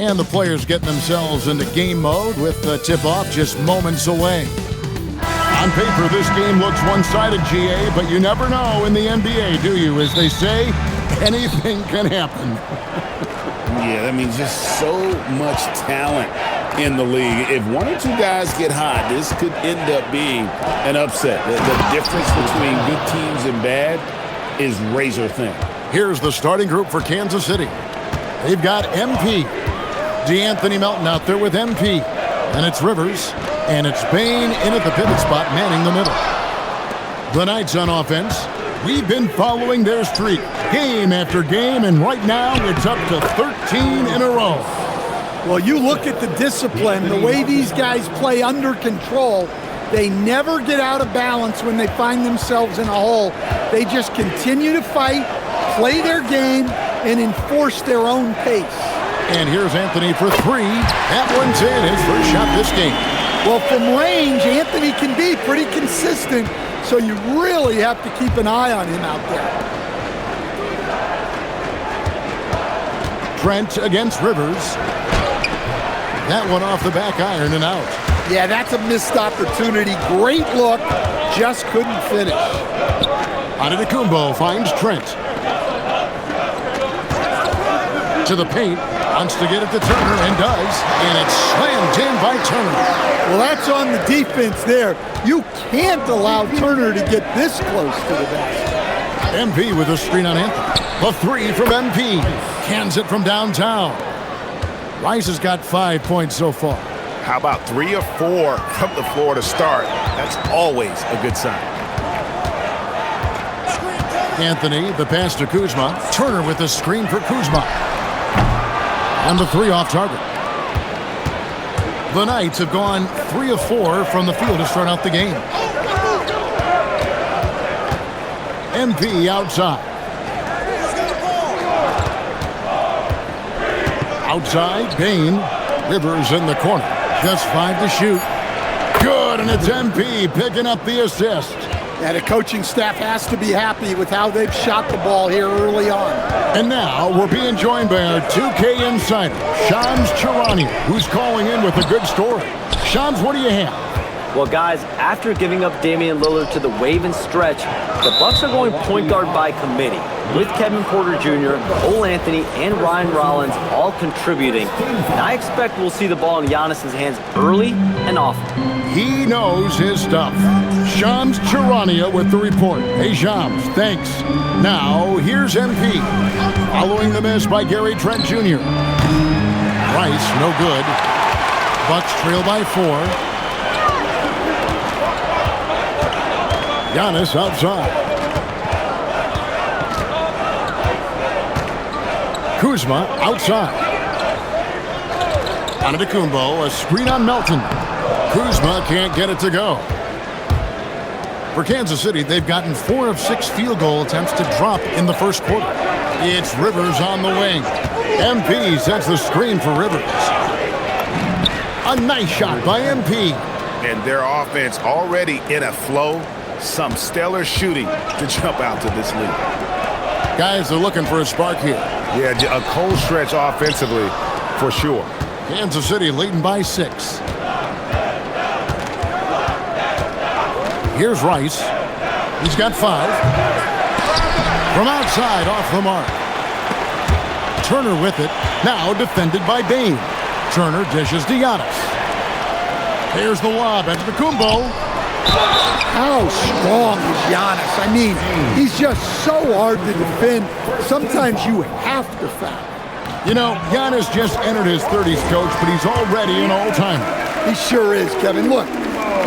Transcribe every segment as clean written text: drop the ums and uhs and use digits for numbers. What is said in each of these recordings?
And the players getting themselves into game mode with the tip-off just moments away. On paper, this game looks one-sided, GA, but you never know in the NBA, do you? As they say, anything can happen. Yeah, that means just so much talent in the league. If one or two guys get hot, this could end up being an upset. The difference between good teams and bad is razor thin. Here's the starting group for Kansas City. They've got MP. DeAnthony Melton out there with MP. And it's Rivers. And it's Bane in at the pivot spot, manning the middle. The Knights on offense. We've been following their streak game after game, and right now it's up to 13 in a row. Well, you look at the discipline, the way these guys play under control. They never get out of balance when they find themselves in a hole. They just continue to fight, play their game, and enforce their own pace. And here's Anthony for three. That one's in, his first shot this game. Well, from range, Anthony can be pretty consistent, so you really have to keep an eye on him out there. Trent against Rivers. That one off the back iron and out. Yeah, that's a missed opportunity. Great look, just couldn't finish. Antetokounmpo finds Trent. To the paint, wants to get it to Turner and does, and it's slammed in by Turner. Well, that's on the defense there. You can't allow Turner to get this close to the basket. MP with a screen on Anthony. The three from MP. Cans it from downtown. Rice has got 5 points so far. How about 3 or 4 from the floor to start? That's always a good sign. Anthony, the pass to Kuzma. Turner with the screen for Kuzma. And the three off target. The Knights have gone 3 of 4 from the field to start out the game. MP outside. Outside, Bane. Rivers in the corner. Just 5 to shoot. Good, and it's MP picking up the assist. Yeah, the coaching staff has to be happy with how they've shot the ball here early on. And now we're being joined by our 2K insider, Shams Charania, who's calling in with a good story. Shams, what do you have? Well, guys, after giving up Damian Lillard to the wave and stretch, the Bucks are going point guard by committee, with Kevin Porter Jr., Cole Anthony, and Ryan Rollins all contributing. And I expect we'll see the ball in Giannis's hands early and often. He knows his stuff. Shams Charania with the report. Hey, Shams, thanks. Now, here's MP. Following the miss by Gary Trent Jr. Rice, no good. Bucks trail by 4. Giannis outside. Kuzma outside. Antetokounmpo, a screen on Melton. Kuzma can't get it to go. For Kansas City, they've gotten 4 of 6 field goal attempts to drop in the first quarter. It's Rivers on the wing. MP sets the screen for Rivers. A nice shot by MP. And their offense already in a flow. Some stellar shooting to jump out to this lead. Guys are looking for a spark here. Yeah, a cold stretch offensively for sure. Kansas City leading by 6. Here's Rice. He's got 5. From outside, off the mark. Turner with it. Now defended by Bane. Turner dishes to Giannis. Here's the lob into the Antetokounmpo. How strong is Giannis? I mean, he's just so hard to defend. Sometimes you have to foul. You know, Giannis just entered his 30s, coach, but he's already an all-timer. He sure is, Kevin. Look,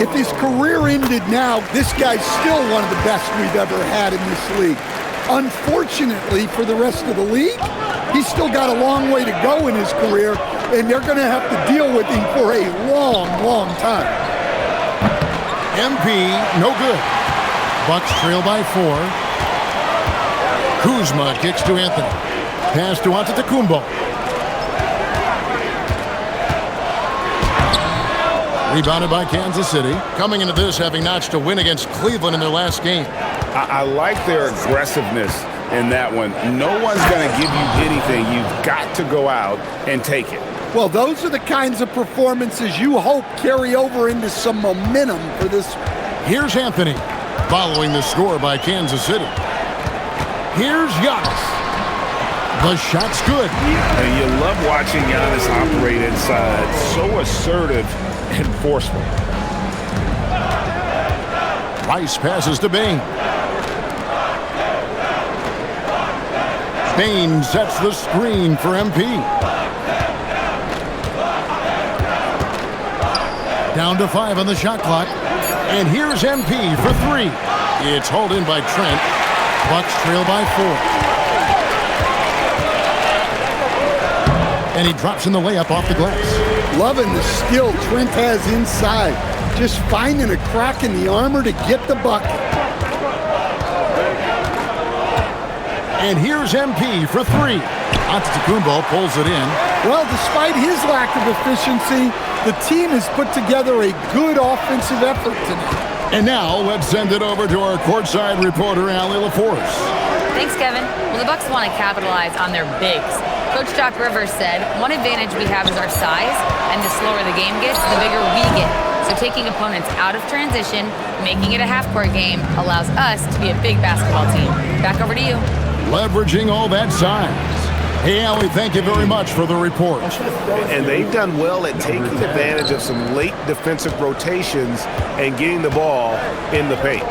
if his career ended now, this guy's still one of the best we've ever had in this league. Unfortunately for the rest of the league, he's still got a long way to go in his career, and they're going to have to deal with him for a long, long time. MP, no good. Bucks trail by 4. Kuzma kicks to Anthony. Pass to Antetokounmpo. Rebounded by Kansas City. Coming into this, having notched a win against Cleveland in their last game. I like their aggressiveness in that one. No one's going to give you anything. You've got to go out and take it. Well, those are the kinds of performances you hope carry over into some momentum for this. Here's Anthony, following the score by Kansas City. Here's Giannis. The shot's good. And you love watching Giannis operate inside. So assertive and forceful. Rice passes to Bane. Bane sets the screen for MP. Down to 5 on the shot clock. And here's MP for 3. It's hauled in by Trent. Bucks trail by 4. And he drops in the layup off the glass. Loving the skill Trent has inside. Just finding a crack in the armor to get the bucket. And here's MP for 3. Antetokounmpo pulls it in. Well, despite his lack of efficiency, the team has put together a good offensive effort tonight. And now let's send it over to our courtside reporter, Allie LaForce. Thanks, Kevin. Well, the Bucks want to capitalize on their bigs. Coach Doc Rivers said, one advantage we have is our size, and the slower the game gets, the bigger we get. So taking opponents out of transition, making it a half-court game, allows us to be a big basketball team. Back over to you. Leveraging all that size. Hey, Allie, thank you very much for the report. And they've done well at taking advantage of some late defensive rotations and getting the ball in the paint.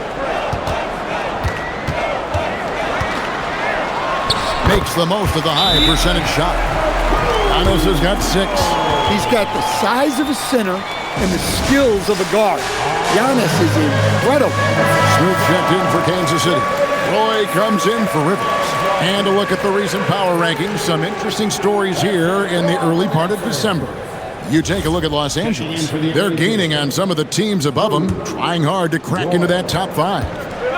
Makes the most of the high percentage shot. Giannis has got 6. He's got the size of a center and the skills of a guard. Giannis is incredible. Smith checked in for Kansas City. Roy comes in for Rivers. And a look at the recent power rankings. Some interesting stories here in the early part of December. You take a look at Los Angeles. They're gaining on some of the teams above them, trying hard to crack into that top 5.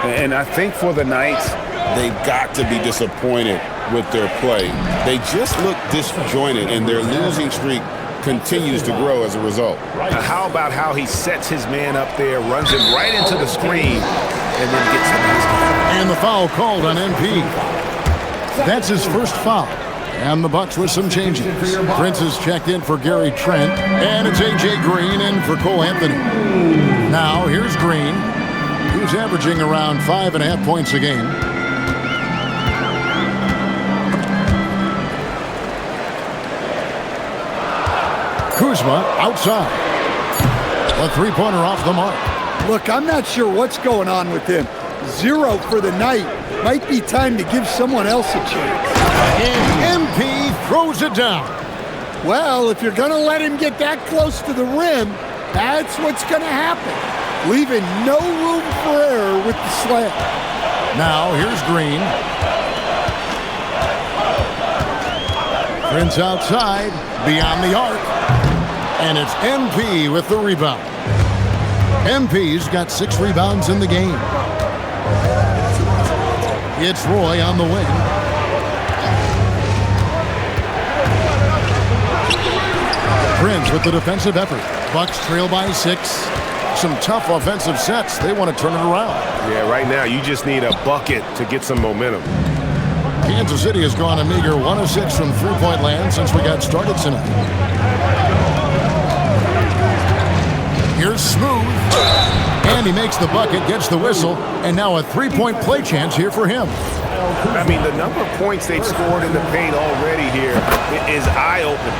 And I think for the Knights, They've got to be disappointed with their play. They just look disjointed, and their losing streak continues to grow as a result. How about how he sets his man up there, runs him right into the screen, and then gets the basket. And the foul called on MP. That's his first foul. And the Bucks with some changes. Prince is checked in for Gary Trent, and it's A.J. Green in for Cole Anthony. Now, here's Green, who's averaging around 5.5 points a game. Kuzma outside. A three-pointer off the mark. Look, I'm not sure what's going on with him. 0 for the night. Might be time to give someone else a chance. And MP throws it down. Well, if you're going to let him get that close to the rim, that's what's going to happen. Leaving no room for error with the slam. Now, here's Green. Prince outside, beyond the arc. And it's MP with the rebound. MP's got 6 rebounds in the game. It's Roy on the wing. Prince with the defensive effort. Bucks trail by 6. Some tough offensive sets. They want to turn it around. Yeah, right now you just need a bucket to get some momentum. Kansas City has gone a meager 1 of 6 from three-point land since we got started tonight. Here's Smooth. And he makes the bucket, gets the whistle, and now a three-point play chance here for him. I mean, the number of points they've scored in the paint already here is eye-opening.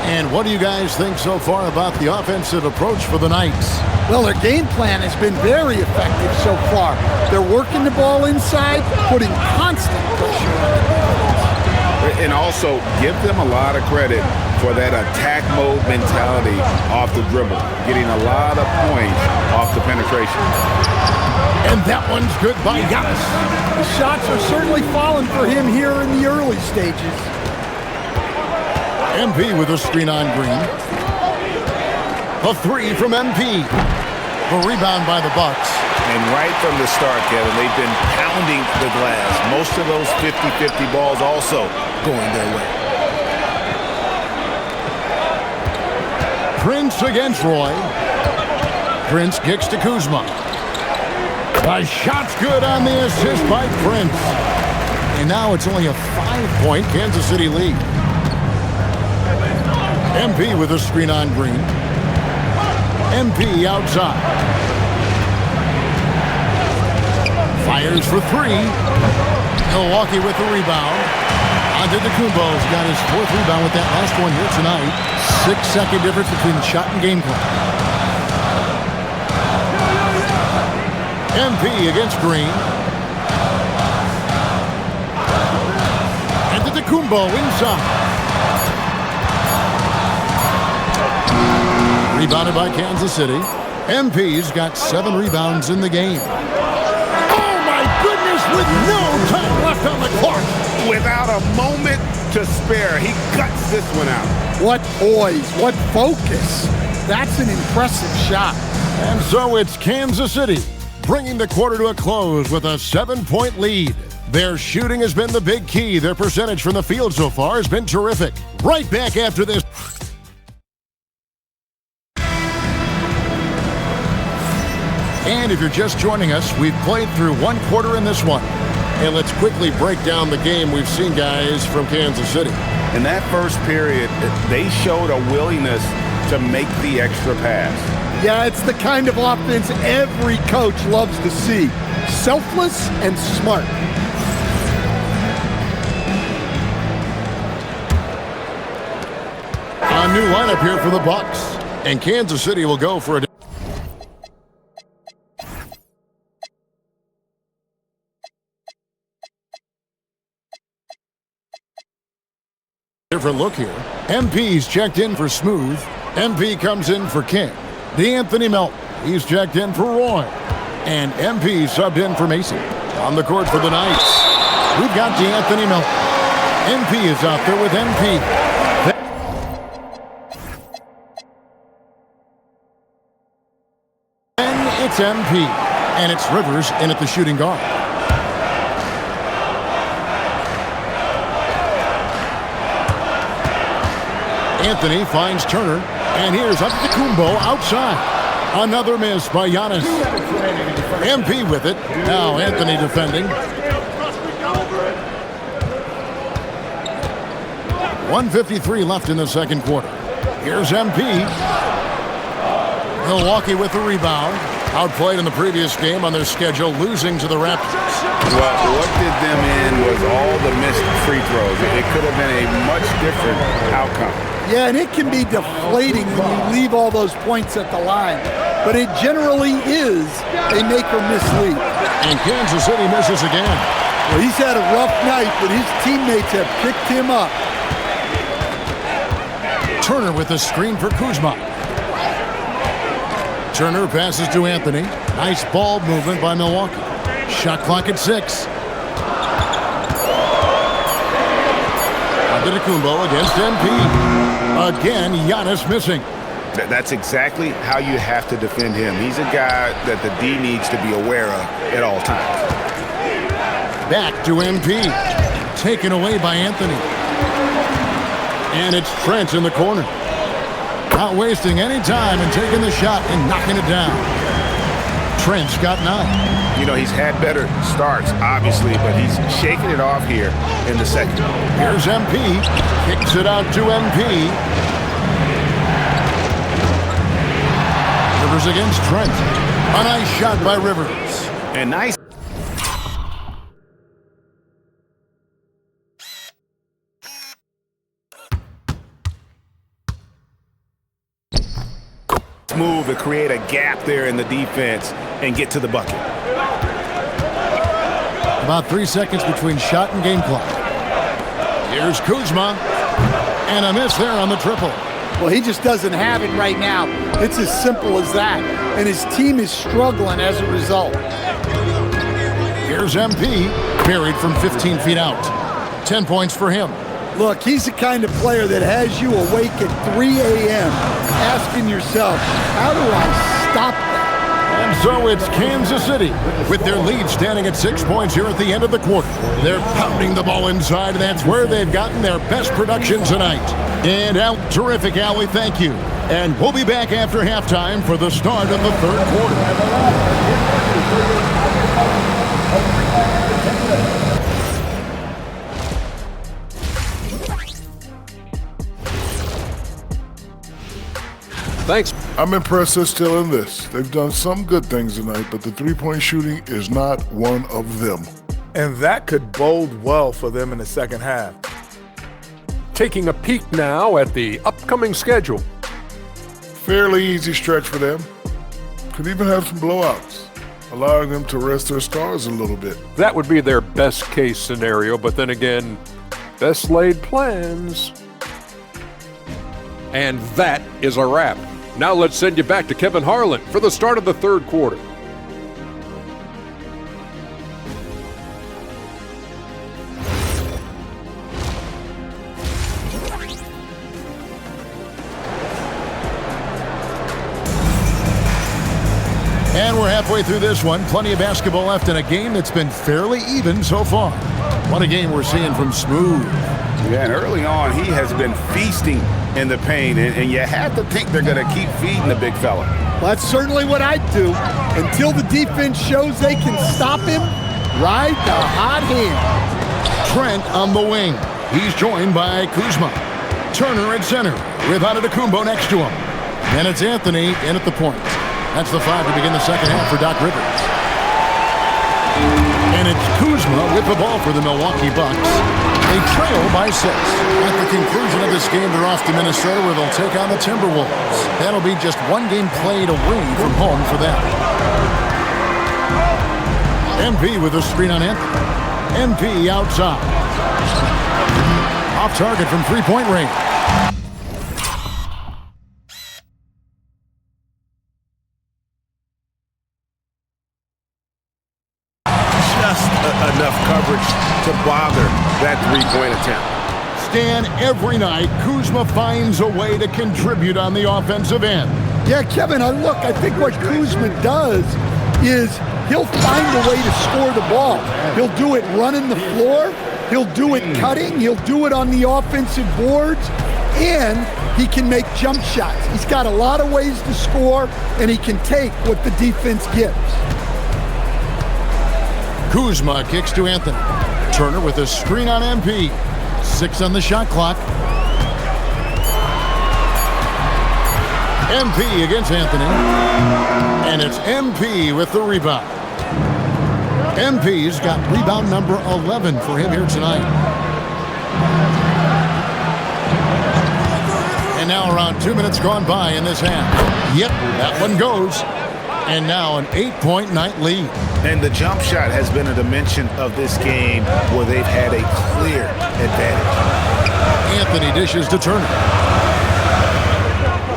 And what do you guys think so far about the offensive approach for the Knights? Well, their game plan has been very effective so far. They're working the ball inside, putting constant pressure on the defense. And also, give them a lot of credit for that attack mode mentality off the dribble, getting a lot of points off the penetration. And that one's good by Giannis. The shots are certainly falling for him here in the early stages. MP with a screen on Green. A 3 from MP. The rebound by the Bucks. And right from the start, Kevin, they've been pounding the glass. Most of those 50-50 balls also going their way. Prince against Roy. Prince kicks to Kuzma. A shot's good on the assist by Prince. And now it's only a 5-point Kansas City lead. MP with a screen on Green. MP outside. Fires for three. Milwaukee with the rebound. Antetokounmpo's got his 4th rebound with that last one here tonight. 6-second difference between shot and game clock. MP against Green. Antetokounmpo inside. Rebounded by Kansas City. MP's got 7 rebounds in the game. Oh my goodness, with no time left on the clock. Without a moment to spare, he guts this one out. What poise, what focus. That's an impressive shot. And so it's Kansas City bringing the quarter to a close with a 7-point lead. Their shooting has been the big key. Their percentage from the field so far has been terrific. Right back after this. And if you're just joining us, we've played through 1 quarter in this one. And let's quickly break down the game we've seen, guys, from Kansas City. In that first period, they showed a willingness to make the extra pass. Yeah, it's the kind of offense every coach loves to see. Selfless and smart. A new lineup here for the Bucks. And Kansas City will go for a different look here. MP's checked in for Smooth. MP comes in for King. DeAnthony Melton, he's checked in for Roy. And MP subbed in for Mason. On the court for the Knights, we've got DeAnthony Melton. MP is out there with MP. Then it's MP. And it's Rivers in at the shooting guard. Anthony finds Turner, and here's Antetokounmpo outside. Another miss by Giannis. MP with it. Now Anthony defending. 1:53 left in the second quarter. Here's MP. Milwaukee with the rebound. Outplayed in the previous game on their schedule, losing to the Raptors. Well, what did them in was all the missed free throws. It could have been a much different outcome. Yeah, and it can be deflating when you leave all those points at the line. But it generally is a make or miss lead. And Kansas City misses again. Well, he's had a rough night, but his teammates have picked him up. Turner with the screen for Kuzma. Turner passes to Anthony. Nice ball movement by Milwaukee. Shot clock at 6. Antetokounmpo against MP. Again, Giannis missing. That's exactly how you have to defend him. He's a guy that the D needs to be aware of at all times. Back to MP. Taken away by Anthony. And it's Trent in the corner. Not wasting any time and taking the shot and knocking it down. Trent's got 9. You know, he's had better starts, obviously, but he's shaking it off here in the second. Here's MP. Kicks it out to MP. Rivers against Trent. A nice shot by Rivers. And nice. Move to create a gap there in the defense and get to the bucket. About 3 seconds between shot and game clock. Here's Kuzma. And a miss there on the triple. Well, he just doesn't have it right now. It's as simple as that. And his team is struggling as a result. Here's MP. Buried from 15 feet out. 10 points for him. Look, he's the kind of player that has you awake at 3 a.m. asking yourself, how do I stop that? And so it's Kansas City with their lead standing at 6 points here at the end of the quarter. They're pounding the ball inside, and that's where they've gotten their best production tonight. And terrific, Allie, thank you. And we'll be back after halftime for the start of the third quarter. Thanks. I'm impressed they're still in this. They've done some good things tonight, but the three-point shooting is not one of them. And that could bode well for them in the second half. Taking a peek now at the upcoming schedule. Fairly easy stretch for them. Could even have some blowouts, allowing them to rest their stars a little bit. That would be their best case scenario, but then again, best laid plans. And that is a wrap. Now let's send you back to Kevin Harlan for the start of the third quarter. And we're halfway through this one. Plenty of basketball left in a game that's been fairly even so far. What a game we're seeing from Smooth. Yeah, and early on, he has been feasting in the paint, and you have to think they're going to keep feeding the big fella. Well, that's certainly what I'd do. Until the defense shows they can stop him, ride the hot hand. Trent on the wing. He's joined by Kuzma. Turner at center with Antetokounmpo next to him. And it's Anthony in at the point. That's the 5 to begin the second half for Doc Rivers. And it's Kuzma with the ball for the Milwaukee Bucks. They trail by 6. At the conclusion of this game, they're off to Minnesota where they'll take on the Timberwolves. That'll be just one game played away from home for them. MP with a screen on Anthony. MP outside. Off target from three-point range. Enough coverage to bother that three-point attempt. Stan, every night, Kuzma finds a way to contribute on the offensive end. Yeah, Kevin, I think what Kuzma does is he'll find a way to score the ball. He'll do it running the floor. He'll do it cutting. He'll do it on the offensive boards. And he can make jump shots. He's got a lot of ways to score, and he can take what the defense gives. Kuzma kicks to Anthony. Turner with a screen on MP. 6 on the shot clock. MP against Anthony. And it's MP with the rebound. MP's got rebound number 11 for him here tonight. And now around 2 minutes gone by in this half. Yep, that one goes. And now an 8-point night lead. And the jump shot has been a dimension of this game where they've had a clear advantage. Anthony dishes to Turner.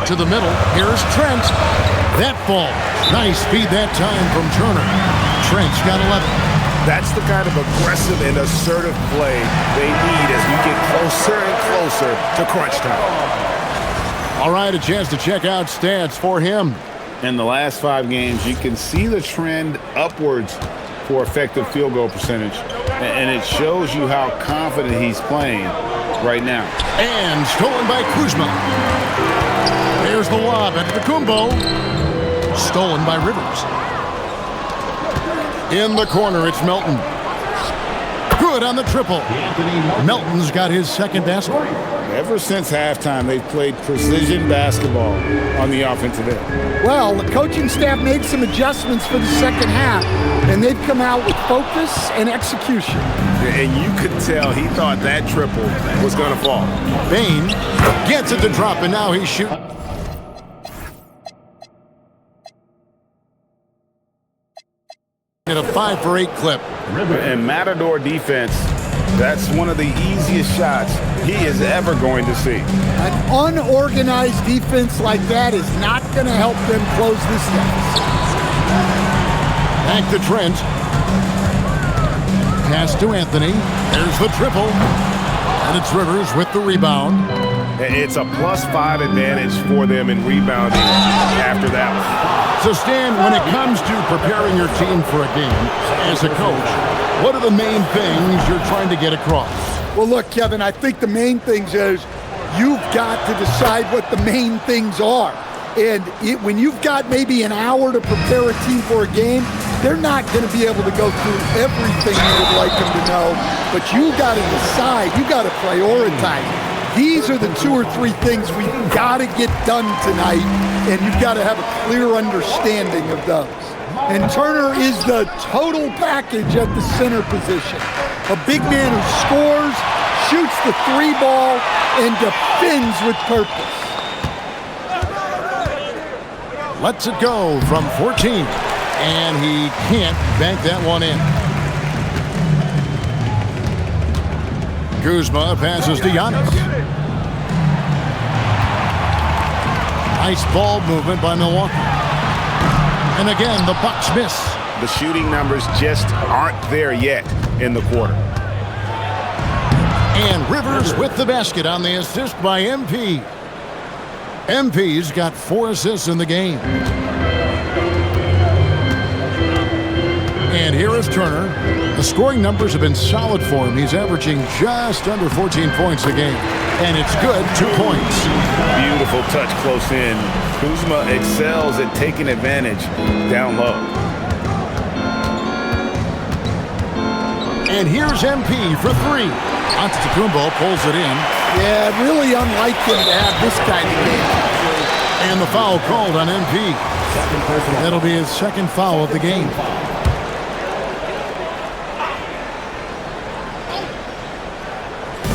To the middle. Here's Trent. That ball. Nice speed that time from Turner. Trent's got 11. That's the kind of aggressive and assertive play they need as we get closer and closer to crunch time. All right, a chance to check out stats for him. In the last 5 games, you can see the trend upwards for effective field goal percentage. And it shows you how confident he's playing right now. And stolen by Kuzma. There's the lob at Antetokounmpo. Stolen by Rivers. In the corner, it's Melton. Good on the triple. Melton's got his second basket. Ever since halftime, they've played precision basketball on the offensive end. Well, the coaching staff made some adjustments for the second half, and they've come out with focus and execution. And you could tell he thought that triple was going to fall. Bain gets it to drop, and now he's shooting. In a 5-for-8 clip. And Matador defense, that's one of the easiest shots he is ever going to see. An unorganized defense like that is not going to help them close this deficit. Back to Trent. Pass to Anthony. There's the triple. And it's Rivers with the rebound. It's a +5 advantage for them in rebounding after that one. So, Stan, when it comes to preparing your team for a game, as a coach, what are the main things you're trying to get across? Well, look, Kevin, I think the main things is you've got to decide what the main things are. And when you've got maybe an hour to prepare a team for a game, they're not going to be able to go through everything you would like them to know. But you got to decide. You got to prioritize. These are the 2 or 3 things we've got to get done tonight, and you've got to have a clear understanding of those. And Turner is the total package at the center position. A big man who scores, shoots the 3 ball, and defends with purpose. Lets it go from 14, and he can't bank that one in. Kuzma passes to Giannis. Nice ball movement by Milwaukee. And again, the Bucks miss. The shooting numbers just aren't there yet in the quarter. And Rivers with the basket on the assist by MP. MP's got 4 assists in the game. And here is Turner. The scoring numbers have been solid for him. He's averaging just under 14 points a game. And it's good, 2 points. Beautiful touch close in. Kuzma excels at taking advantage down low. And here's MP for 3. Antetokounmpo pulls it in. Yeah, really unlike him to have this kind of game. And the foul called on MP. That'll be his 2nd foul of the game.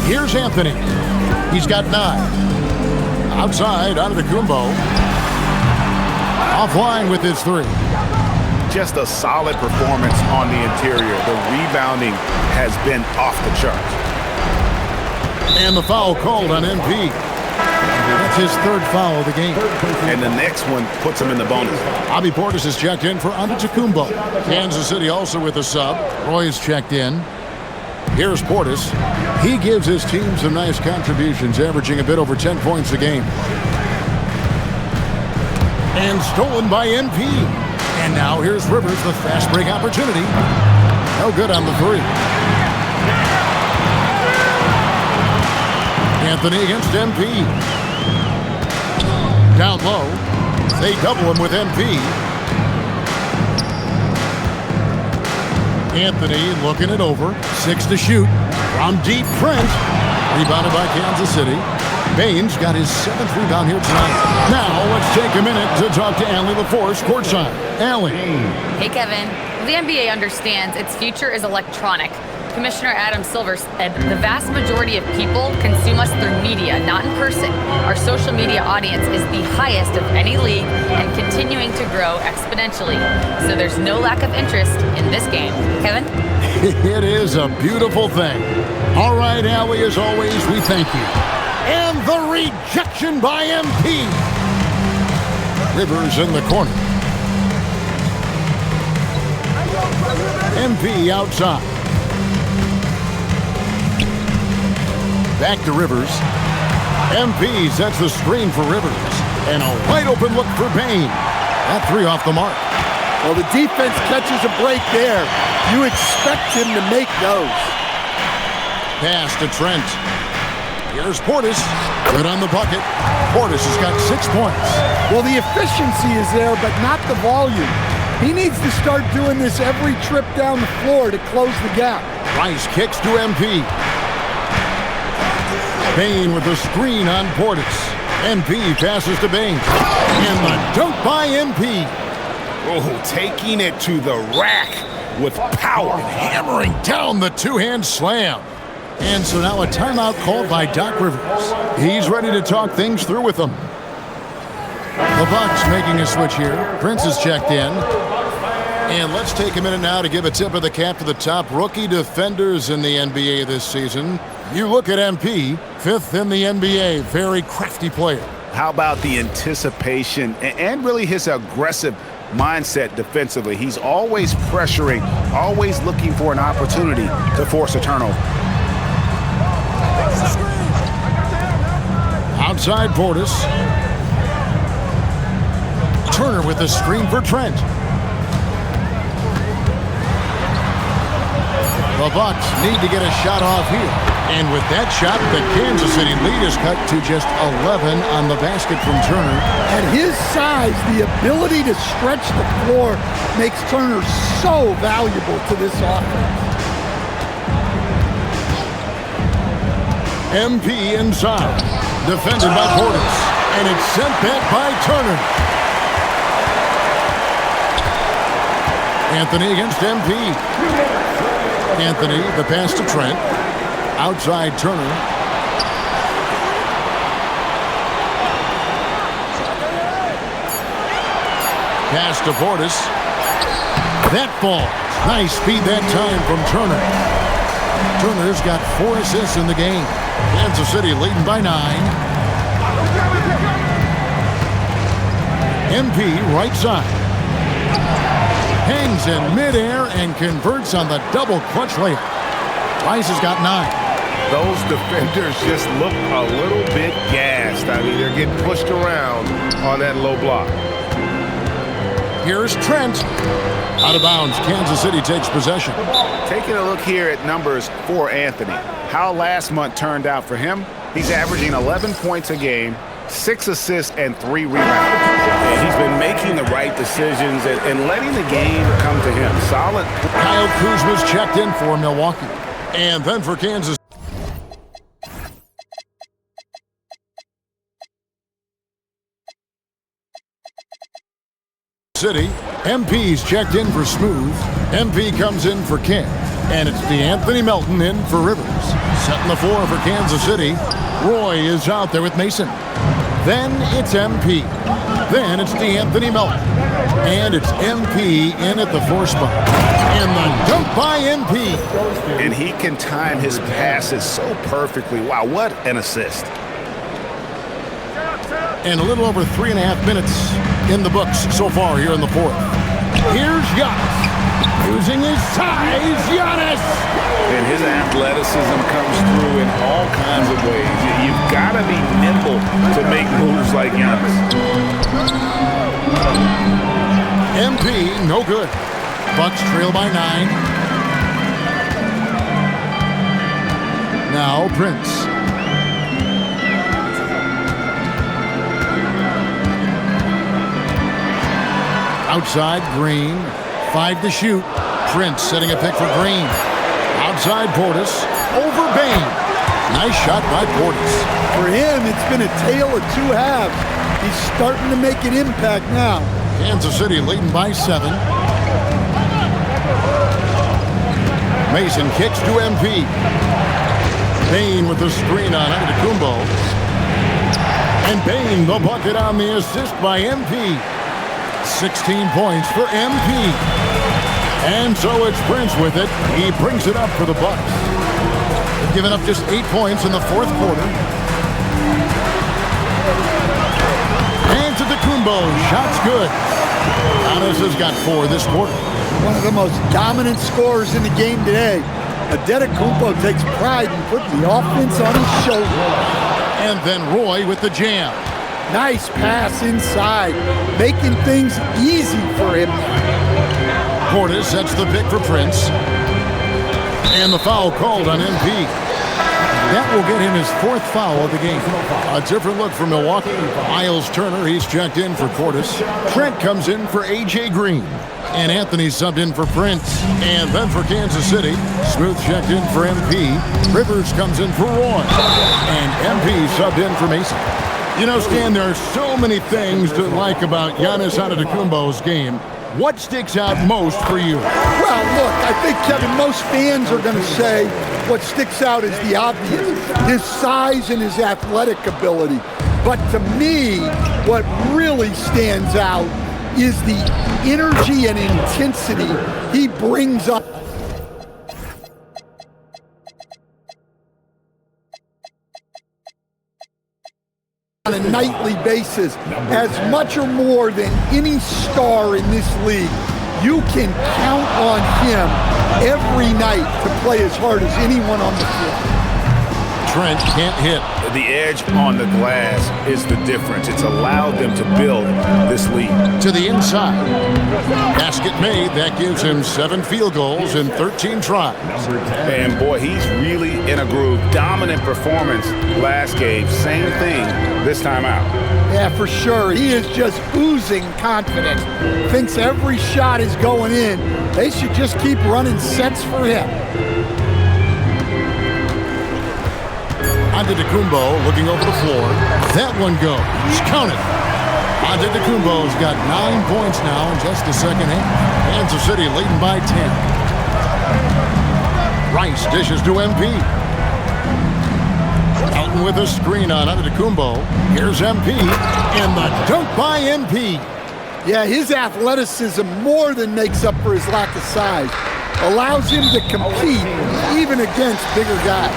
Here's Anthony. He's got 9. Outside, Antetokounmpo. Offline with his 3. Just a solid performance on the interior. The rebounding has been off the charts. And the foul called on MP. That's his 3rd foul of the game. And the next one puts him in the bonus. Bobby Portis is checked in for Antetokounmpo. Kansas City also with a sub. Roy is checked in. Here's Portis. He gives his team some nice contributions, averaging a bit over 10 points a game. And stolen by MP. And now here's Rivers, the fast break opportunity. No good on the 3. Anthony against MP. Down low. They double him with MP. Anthony looking it over. 6 to shoot. From deep, Trent. Rebounded by Kansas City. Baines got his 7th rebound here tonight. Now let's take a minute to talk to Allie LaForce courtside. Allie. Hey, Kevin. The NBA understands its future is electronic. Commissioner Adam Silver said the vast majority of people consume us through media, not in person. Our social media audience is the highest of any league and continuing to grow exponentially. So there's no lack of interest in this game. Kevin? It is a beautiful thing. All right, Allie, as always, we thank you. And the rejection by MP. Rivers in the corner. MP outside. Back to Rivers. MP sets the screen for Rivers. And a wide open look for Payne. That 3 off the mark. Well, the defense catches a break there. You expect him to make those. Pass to Trent. Here's Portis. Good on the bucket. Portis has got 6 points. Well, the efficiency is there, but not the volume. He needs to start doing this every trip down the floor to close the gap. Rice kicks to MP. Payne with the screen on Portis. MP passes to Baines. And the dunk by MP. Oh, taking it to the rack with power. And hammering down the 2-hand slam. And so now a timeout called by Doc Rivers. He's ready to talk things through with them. The Bucks making a switch here. Prince is checked in. And let's take a minute now to give a tip of the cap to the top rookie defenders in the NBA this season. You look at MP, 5th in the NBA, very crafty player. How about the anticipation and really his aggressive mindset defensively? He's always pressuring, always looking for an opportunity to force a turnover. Outside Portis. Turner with the screen for Trent. The Bucks need to get a shot off here. And with that shot, the Kansas City lead is cut to just 11 on the basket from Turner. At his size, the ability to stretch the floor makes Turner so valuable to this offense. MP inside. Defended by Portis. And it's sent back by Turner. Anthony against MP. Anthony, the pass to Trent. Outside Turner. Pass to Portis. That falls. Nice speed that time from Turner. Turner's got 4 assists in the game. Kansas City leading by 9. MP right side. Hangs in midair and converts on the double clutch layup. Rice has got 9. Those defenders just look a little bit gassed. I mean, they're getting pushed around on that low block. Here's Trent. Out of bounds. Kansas City takes possession. Taking a look here at numbers for Anthony. How last month turned out for him. He's averaging 11 points a game, 6 assists, and 3 rebounds. And he's been making the right decisions and letting the game come to him. Solid. Kyle Kuzma's checked in for Milwaukee. And then for Kansas City, MP's checked in for Smooth. MP comes in for King. And it's DeAnthony Melton in for Rivers. Setting the floor for Kansas City. Roy is out there with Mason. Then it's MP. Then it's DeAnthony Melton. And it's MP in at the 4 spot. And the dunk by MP. And he can time his passes so perfectly. Wow, what an assist. And a little over 3.5 minutes in the books so far here in the 4th. Here's Giannis. Using his size, Giannis! And his athleticism comes through in all kinds of ways. You've got to be nimble to make moves like Giannis. MP, no good. Bucks trail by 9. Now Prince. Outside, Green. 5 to shoot. Prince setting a pick for Green. Outside, Portis. Over Bain. Nice shot by Portis. For him, it's been a tale of 2 halves. He's starting to make an impact now. Kansas City leading by 7. Mason kicks to MP. Bain with the screen on Antetokounmpo. And Bain the bucket on the assist by MP. 16 points for MP. And so it's Prince with it. He brings it up for the Bucks. They've given up just 8 points in the 4th quarter. Antetokounmpo, shots good. Giannis has got 4 this quarter. One of the most dominant scorers in the game today. Antetokounmpo takes pride in putting the offense on his shoulder. And then Roy with the jam. Nice pass inside, making things easy for him. Portis sets the pick for Prince. And the foul called on MP. That will get him his 4th foul of the game. A different look for Milwaukee. Miles Turner, he's checked in for Portis. Trent comes in for A.J. Green. And Anthony subbed in for Prince. And then for Kansas City, Smooth checked in for MP. Rivers comes in for Roy. And MP subbed in for Mason. You know, Stan, there are so many things to like about Giannis Antetokounmpo's game. What sticks out most for you? Well, look, I think, Kevin, most fans are going to say what sticks out is the obvious, his size and his athletic ability. But to me, what really stands out is the energy and intensity he brings up on a nightly basis, as much or more than any star in this league. You can count on him every night to play as hard as anyone on the floor. Trent can't hit. The edge on the glass is the difference. It's allowed them to build this lead. To the inside. Basket made. That gives him 7 field goals in 13 tries. And boy, he's really in a groove. Dominant performance last game. Same thing this time out. Yeah, for sure. He is just oozing confidence. Thinks every shot is going in. They should just keep running sets for him. Antetokounmpo looking over the floor. That one goes. Count it. Antetokounmpo's got 9 points now in just the second half. Kansas City leading by 10. Rice dishes to MP. Elton with a screen on Antetokounmpo. Here's MP. And the dunk by MP. Yeah, his athleticism more than makes up for his lack of size. Allows him to compete even against bigger guys.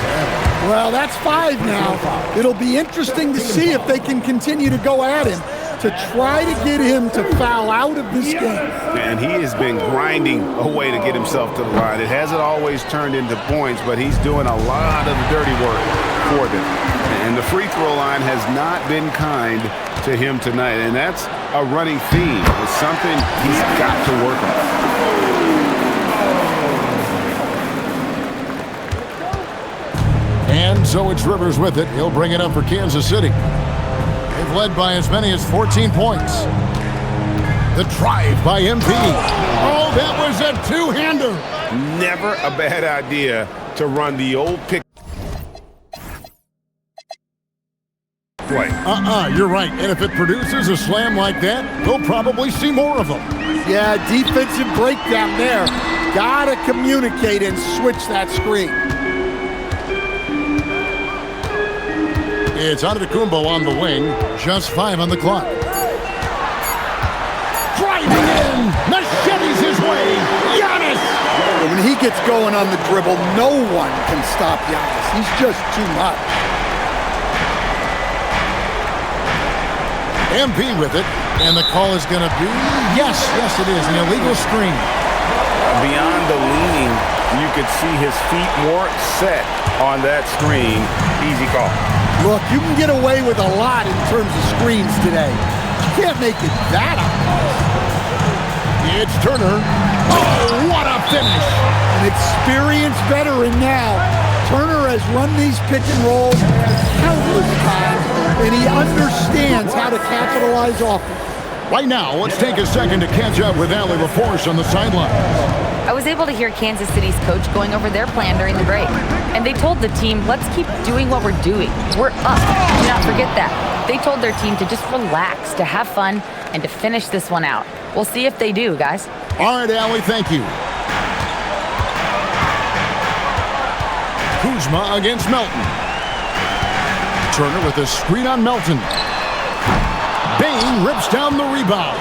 Well, that's 5 now. It'll be interesting to see if they can continue to go at him to try to get him to foul out of this game. And he has been grinding a way to get himself to the line. It hasn't always turned into points, but he's doing a lot of the dirty work for them. And the free throw line has not been kind to him tonight, and that's a running theme. It's something he's got to work on. And so it's Rivers with it. He'll bring it up for Kansas City. They've led by as many as 14 points. The drive by MP. Oh, that was a two-hander. Never a bad idea to run the old pick. Play. You're right. And if it produces a slam like that, we'll probably see more of them. Yeah, defensive breakdown there. Gotta communicate and switch that screen. It's Antetokounmpo on the wing. Just 5 on the clock. Driving in. Machetes his way. Giannis. When he gets going on the dribble, no one can stop Giannis. He's just too much. MP with it. And the call is going to be, yes, it is, an illegal screen. Beyond the leaning, you could see his feet more set on that screen. Easy call. Look, you can get away with a lot in terms of screens today. You can't make it that obvious. It's Turner. Oh, what a finish. An experienced veteran now. Turner has run these pick and rolls countless times, and he understands how to capitalize off it. Right now, let's take a second to catch up with Allie LaForce on the sideline. I was able to hear Kansas City's coach going over their plan during the break. And they told the team, let's keep doing what we're doing. We're up. Do not forget that. They told their team to just relax, to have fun, and to finish this one out. We'll see if they do, guys. All right, Allie, thank you. Kuzma against Melton. Turner with a screen on Melton. Bain rips down the rebound.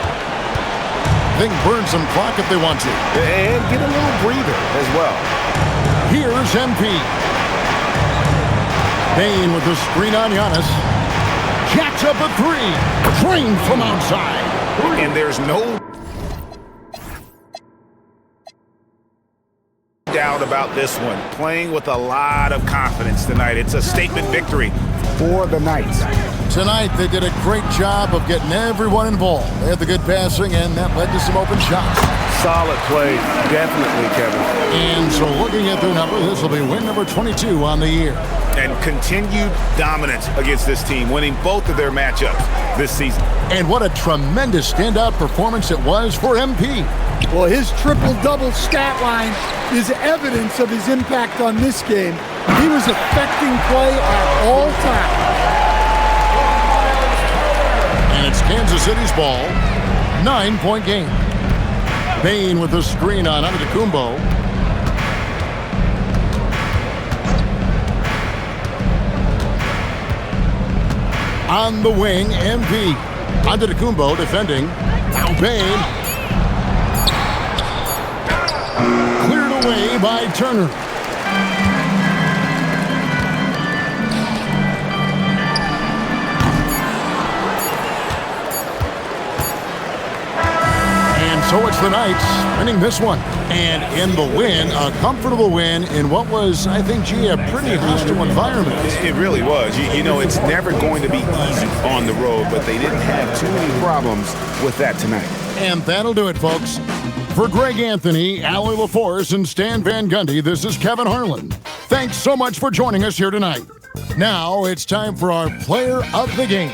They can burn some clock if they want to. And get a little breather as well. Here's MP. Bain with the screen on Giannis. Jacks up a 3. Trained from outside. And there's no doubt about this one. Playing with a lot of confidence tonight. It's a statement victory for the Knights. Tonight, they did a great job of getting everyone involved. They had the good passing, and that led to some open shots. Solid play, definitely, Kevin. And so looking at their number, this will be win number 22 on the year. And continued dominance against this team, winning both of their matchups this season. And what a tremendous standout performance it was for MP. Well, his triple-double stat line is evidence of his impact on this game. He was affecting play at all times. And it's Kansas City's ball. 9-point game. Bain with the screen on Antetokounmpo. On the wing, MP. Antetokounmpo defending. Now Bain. Cleared away by Turner. So it's the Knights winning this one. And in the win, a comfortable win in what was, I think, a pretty hostile environment. It really was. You know, it's never going to be easy on the road, but they didn't have too many problems with that tonight. And that'll do it, folks. For Greg Anthony, Allie LaForce, and Stan Van Gundy, this is Kevin Harlan. Thanks so much for joining us here tonight. Now it's time for our player of the game.